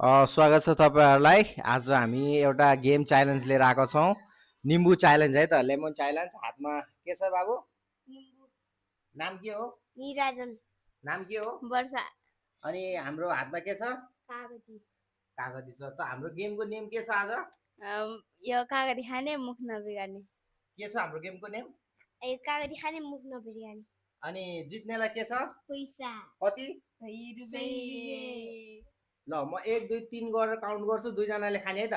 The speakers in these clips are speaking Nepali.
स्वागत छ तपाईहरुलाई। आज हामी एउटा गेम च्यालेन्ज लिएर आएको छौं। निम्बु च्यालेन्ज है त, लेमन च्यालेन्ज। हातमा के छ बाबु? निम्बु। नाम के हो? निराजन। नाम के हो? वर्षा। अनि हाम्रो हातमा के छ? कागती। कागती छ। त हाम्रो गेमको नेम के छ आज? यो कागती खाने मुख नबिगार्ने। के छ हाम्रो गेमको नेम? यो कागती खाने मुख नबिगार्ने। अनि जित्नेलाई के छ? पैसा। कति? 100 रुपैयाँ। ल म 1 2 3 गरेर काउन्ट गर्छु, दुई जनाले खाने है त।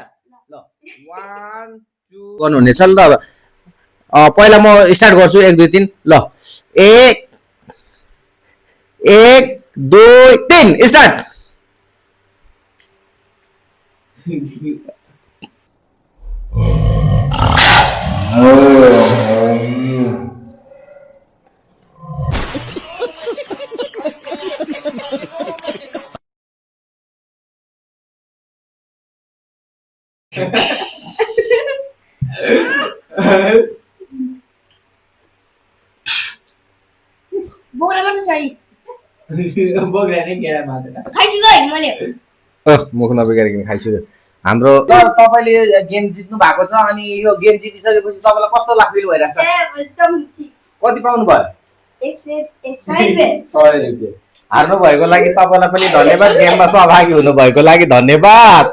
ल 1 2 गर्नु हुनेछ ल त। पहिला म स्टार्ट गर्छु 1 2 3 ल 1 1 2 3 स्टार्ट। बोरा पनि सही। बोक्रा नै केरा मात्र खाइछु गए मैले। मुख नबिगारिकन खाइछु। हाम्रो तपाईले गेम जित्नु भएको छ अनि यो गेम जितिसकेपछि तपाईलाई कस्तो लाग्छ भइराछ? एकदम ठीक। कति पाउनु भयो? 100 रुपैयाँ। हार्नु भएको लागि तपाईलाई पनि धन्यवाद। गेममा सहभागी हुनु भएको लागि धन्यवाद।